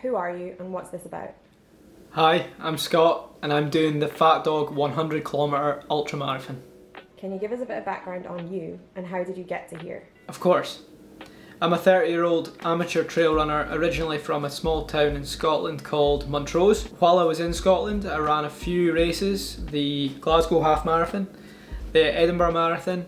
Who are you and what's this about? Hi, I'm Scott and I'm doing the Fat Dog 100 kilometre ultramarathon. Can you give us a bit of background on you and how did you get to here? Of course. I'm a 30-year-old amateur trail runner originally from a small town in Scotland called Montrose. While I was in Scotland, I ran a few races, the Glasgow Half Marathon, the Edinburgh Marathon,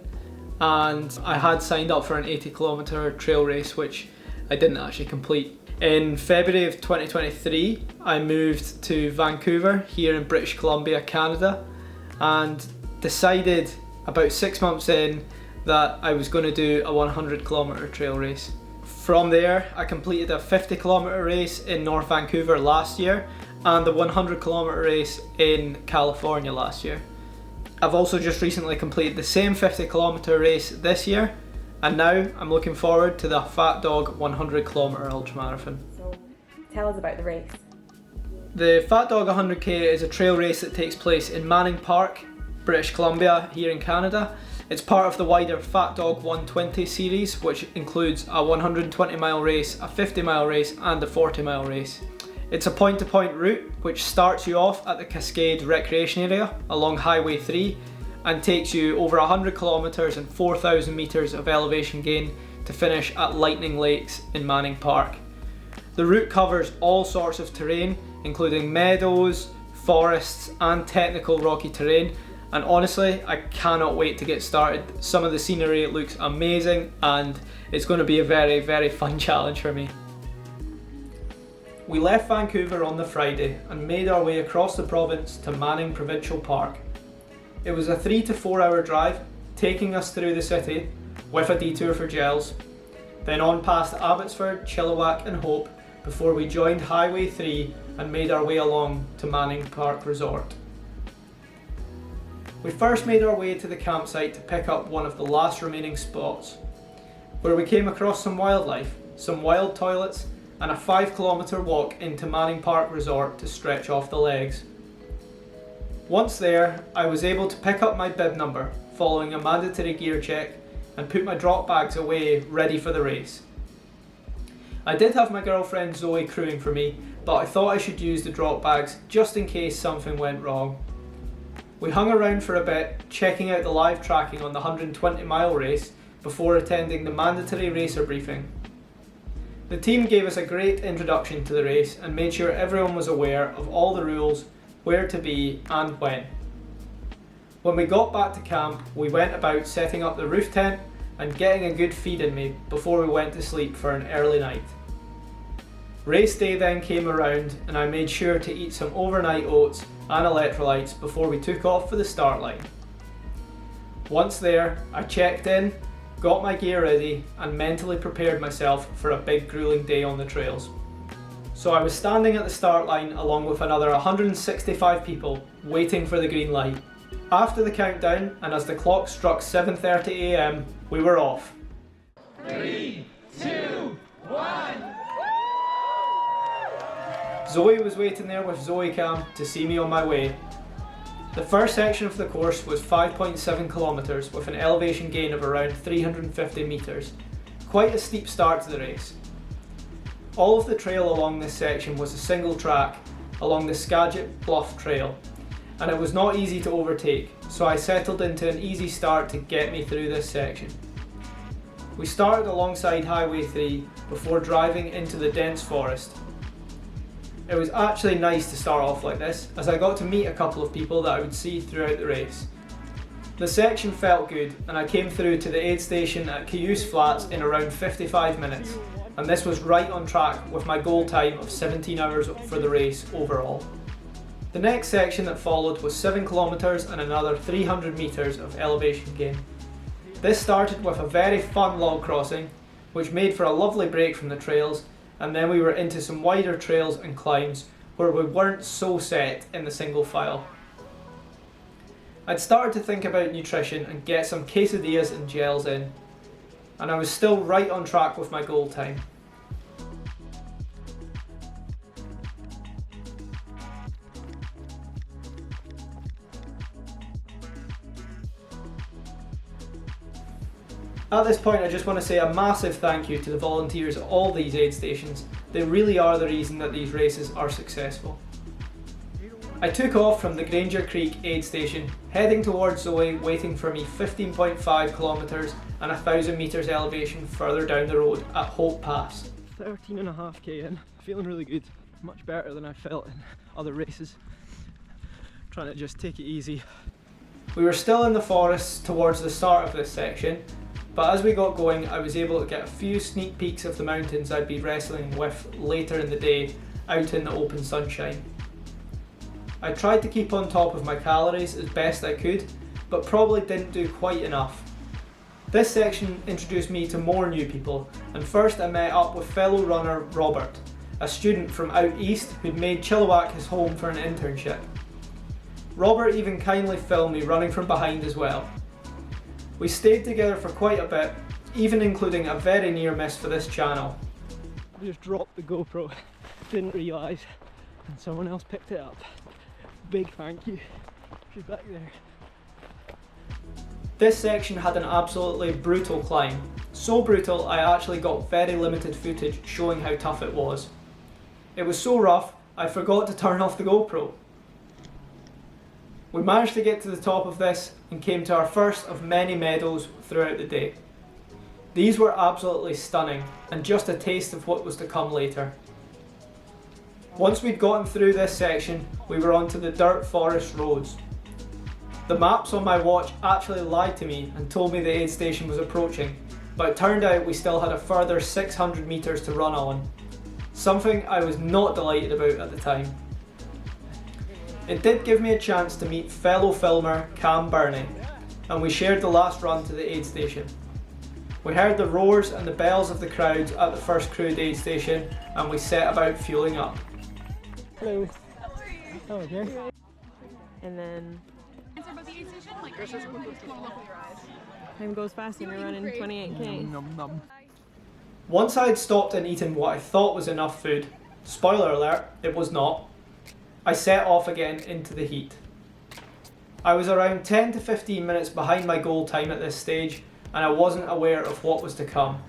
and I had signed up for an 80 kilometre trail race which I didn't actually complete. In February of 2023, I moved to Vancouver here in British Columbia, Canada, and decided about 6 months in that I was going to do a 100 kilometre trail race. From there, I completed a 50 kilometre race in North Vancouver last year and the 100 kilometre race in California last year. I've also just recently completed the same 50 kilometre race this year, and now I'm looking forward to the Fat Dog 100 kilometre ultramarathon. So tell us about the race. The Fat Dog 100k is a trail race that takes place in Manning Park, British Columbia, here in Canada. It's part of the wider Fat Dog 120 series, which includes a 120 mile race, a 50 mile race and a 40 mile race. It's a point-to-point route which starts you off at the Cascade Recreation Area along Highway 3 and takes you over 100 kilometres and 4,000 metres of elevation gain to finish at Lightning Lakes in Manning Park. The route covers all sorts of terrain, including meadows, forests and technical rocky terrain, and honestly I cannot wait to get started. Some of the scenery looks amazing and it's going to be a very fun challenge for me. We left Vancouver on the Friday and made our way across the province to Manning Provincial Park. It was a 3 to 4 hour drive, taking us through the city with a detour for gels, then on past Abbotsford, Chilliwack and Hope before we joined Highway 3 and made our way along to Manning Park Resort. We first made our way to the campsite to pick up one of the last remaining spots, where we came across some wildlife, some wild toilets and a 5 kilometre walk into Manning Park Resort to stretch off the legs. Once there, I was able to pick up my bib number following a mandatory gear check and put my drop bags away ready for the race. I did have my girlfriend Zoe crewing for me, but I thought I should use the drop bags just in case something went wrong. We hung around for a bit, checking out the live tracking on the 120 mile race before attending the mandatory racer briefing. The team gave us a great introduction to the race and made sure everyone was aware of all the rules, where to be and when. When we got back to camp, we went about setting up the roof tent and getting a good feed in me before we went to sleep for an early night. Race day then came around and I made sure to eat some overnight oats and electrolytes before we took off for the start line. Once there, I checked in, got my gear ready and mentally prepared myself for a big grueling day on the trails. So I was standing at the start line along with another 165 people waiting for the green light. After the countdown and as the clock struck 7:30 AM, we were off. 3, 2, 1. Zoe was waiting there with Zoe Cam to see me on my way. The first section of the course was 5.7 kilometres with an elevation gain of around 350 metres. Quite a steep start to the race. All of the trail along this section was a single track along the Skagit Bluff Trail, and it was not easy to overtake, so I settled into an easy start to get me through this section. We started alongside Highway 3 before driving into the dense forest. It was actually nice to start off like this, as I got to meet a couple of people that I would see throughout the race. The section felt good and I came through to the aid station at Cayuse Flats in around 55 minutes, and this was right on track with my goal time of 17 hours for the race overall. The next section that followed was 7 kilometres and another 300 metres of elevation gain. This started with a very fun log crossing, which made for a lovely break from the trails, and then we were into some wider trails and climbs where we weren't so set in the single file. I'd started to think about nutrition and get some quesadillas and gels in, and I was still right on track with my goal time. At this point, I just want to say a massive thank you to the volunteers at all these aid stations They really are the reason that these races are successful. I took off from the Granger Creek aid station, heading towards Zoe, waiting for me 15.5 kilometres and 1,000 metres elevation further down the road at Hope Pass. 13.5k in, feeling really good, much better than I felt in other races. Trying to just take it easy. We were still in the forest towards the start of this section, but as we got going I was able to get a few sneak peeks of the mountains I'd be wrestling with later in the day out in the open sunshine. I tried to keep on top of my calories as best I could, but probably didn't do quite enough. This section introduced me to more new people, and first I met up with fellow runner Robert, a student from out east who'd made Chilliwack his home for an internship. Robert even kindly filmed me running from behind as well. We stayed together for quite a bit, even including a very near miss for this channel. I just dropped the GoPro, didn't realise, and someone else picked it up. Big thank you, she's back there. This section had an absolutely brutal climb. So brutal I actually got very limited footage showing how tough it was. It was so rough I forgot to turn off the GoPro. We managed to get to the top of this and came to our first of many meadows throughout the day. These were absolutely stunning and just a taste of what was to come later. Once we'd gotten through this section, we were onto the dirt forest roads. The maps on my watch actually lied to me and told me the aid station was approaching, but it turned out we still had a further 600 metres to run on. Something I was not delighted about at the time. It did give me a chance to meet fellow filmer Cam Burney, and we shared the last run to the aid station. We heard the roars and the bells of the crowds at the first crewed aid station, and we set about fueling up. Hello. How are you? And then Answer about the aid station? Like, are you going to look with your eyes? time goes fast when you're running 28k. Once I had stopped and eaten what I thought was enough food, spoiler alert, it was not, I set off again into the heat. I was around 10 to 15 minutes behind my goal time at this stage, and I wasn't aware of what was to come.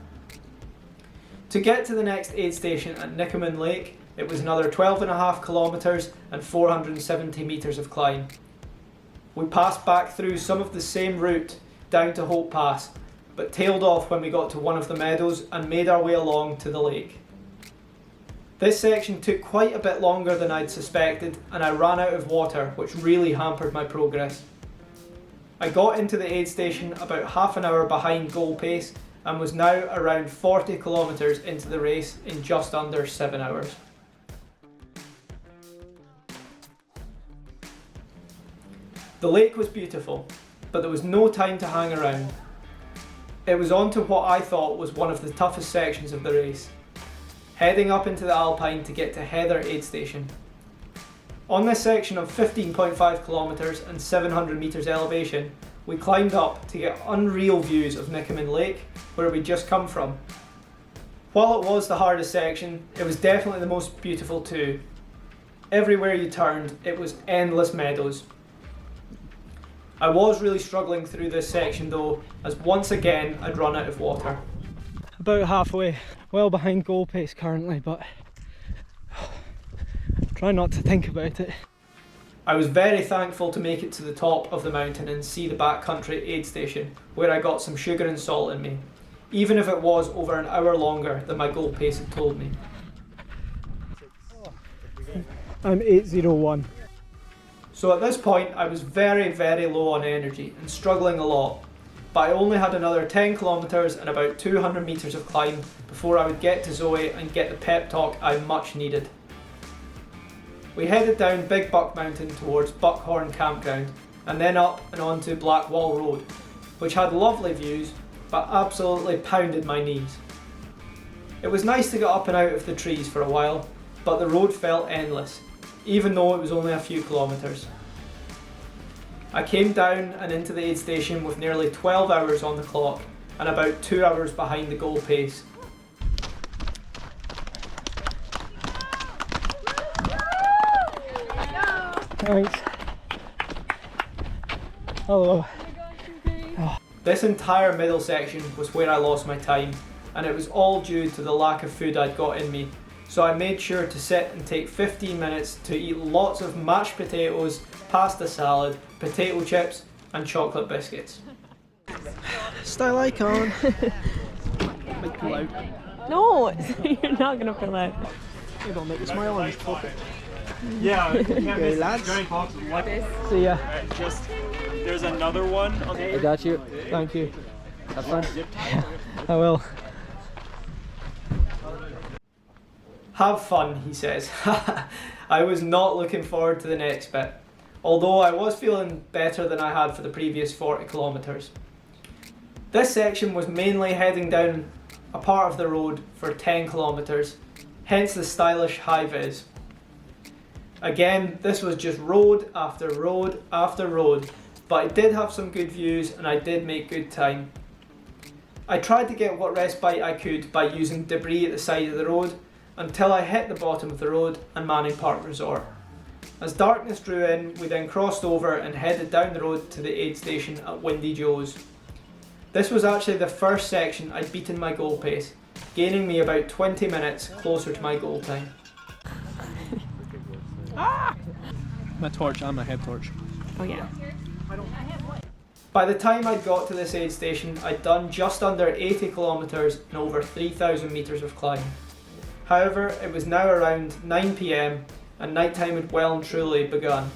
To get to the next aid station at Nickerman Lake, it was another 12.5 kilometres and 470 metres of climb. We passed back through some of the same route down to Hope Pass, but tailed off when we got to one of the meadows and made our way along to the lake. This section took quite a bit longer than I'd suspected, and I ran out of water, which really hampered my progress. I got into the aid station about half an hour behind goal pace and was now around 40 kilometres into the race in just under 7 hours. The lake was beautiful, but there was no time to hang around. It was on to what I thought was one of the toughest sections of the race, heading up into the alpine to get to Heather aid station. On this section of 15.5 kilometres and 700 metres elevation, we climbed up to get unreal views of Nickerman Lake, where we'd just come from. While it was the hardest section, it was definitely the most beautiful too. Everywhere you turned, it was endless meadows. I was really struggling through this section though, as once again I'd run out of water. About halfway, well behind goal pace currently, but try not to think about it. I was very thankful to make it to the top of the mountain and see the backcountry aid station, where I got some sugar and salt in me, even if it was over an hour longer than my goal pace had told me. I'm 8:01. So at this point I was very low on energy and struggling a lot, but I only had another 10 kilometres and about 200 metres of climb before I would get to Zoe and get the pep talk I much needed. We headed down Big Buck Mountain towards Buckhorn Campground and then up and onto Blackwall Road, which had lovely views but absolutely pounded my knees. It was nice to get up and out of the trees for a while, but the road felt endless, even though it was only a few kilometres. I came down and into the aid station with nearly 12 hours on the clock and about 2 hours behind the goal pace. Thanks. Hello. This entire middle section was where I lost my time, and it was all due to the lack of food I'd got in me, so I made sure to sit and take 15 minutes to eat lots of mashed potatoes, pasta salad, potato chips and chocolate biscuits. Style icon. Might pull out. No, you're not gonna pull out. Maybe I'll make a smile on his pocket. Yeah, Okay, lads. See ya. Just there's another one. I got you. Thank you. Have fun. I will. Have fun, he says. I was not looking forward to the next bit, although I was feeling better than I had for the previous 40 kilometres. This section was mainly heading down a part of the road for 10 kilometres, hence the stylish high vis. Again, this was just road after road after road, but I did have some good views and I did make good time. I tried to get what respite I could by using debris at the side of the road until I hit the bottom of the road and Manning Park Resort. As darkness drew in, we then crossed over and headed down the road to the aid station at Windy Joe's. This was actually the first section I'd beaten my goal pace, gaining me about 20 minutes closer to my goal time. My torch and my head torch. Oh yeah. By the time I'd got to this aid station, I'd done just under 80 kilometres and over 3,000 metres of climb. However, it was now around 9 PM and nighttime had well and truly begun.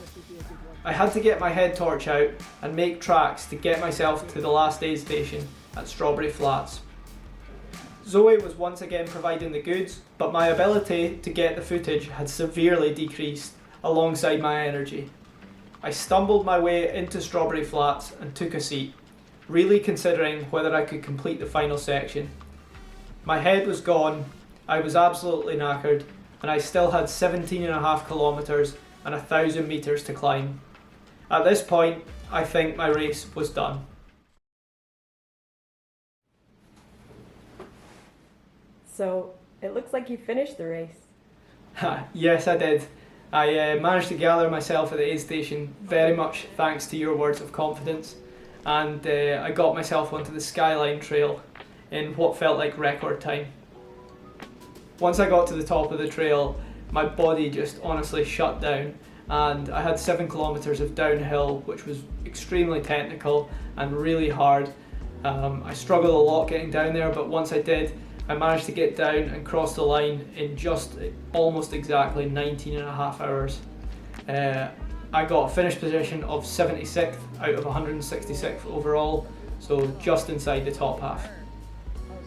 I had to get my head torch out and make tracks to get myself to the last aid station at Strawberry Flats. Zoe was once again providing the goods, but my ability to get the footage had severely decreased alongside my energy. I stumbled my way into Strawberry Flats and took a seat, really considering whether I could complete the final section. My head was gone, I was absolutely knackered, and I still had 17.5 kilometres and 1,000 metres to climb. At this point, I think my race was done. So it looks like you finished the race. Yes, I did. I managed to gather myself at the aid station very much thanks to your words of confidence, and I got myself onto the Skyline Trail in what felt like record time. Once I got to the top of the trail, my body just honestly shut down, and I had 7 kilometres of downhill, which was extremely technical and really hard. I struggled a lot getting down there, but once I did, I managed to get down and cross the line in just almost exactly 19.5 hours. I got a finish position of 76th out of 166th overall, so just inside the top half.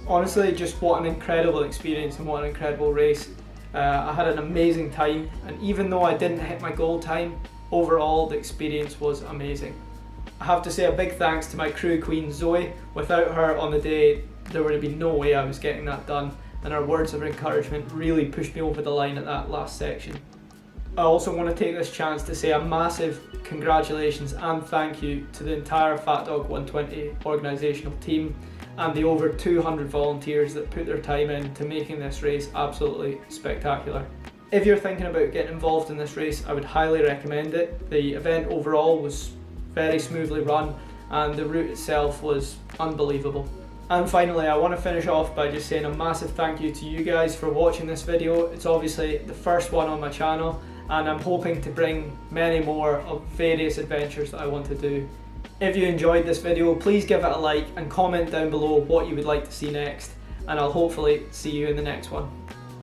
Honestly, just what an incredible experience and what an incredible race. I had an amazing time, and even though I didn't hit my goal time, overall the experience was amazing. I have to say a big thanks to my crew queen Zoe. Without her on the day, there would have been no way I was getting that done, and her words of encouragement really pushed me over the line at that last section. I also want to take this chance to say a massive congratulations and thank you to the entire Fat Dog 120 organisational team and the over 200 volunteers that put their time into making this race absolutely spectacular. If you're thinking about getting involved in this race, I would highly recommend it. The event overall was very smoothly run and the route itself was unbelievable. And finally, I want to finish off by just saying a massive thank you to you guys for watching this video. It's obviously the first one on my channel, and I'm hoping to bring many more of various adventures that I want to do. If you enjoyed this video, please give it a like and comment down below what you would like to see next, and I'll hopefully see you in the next one.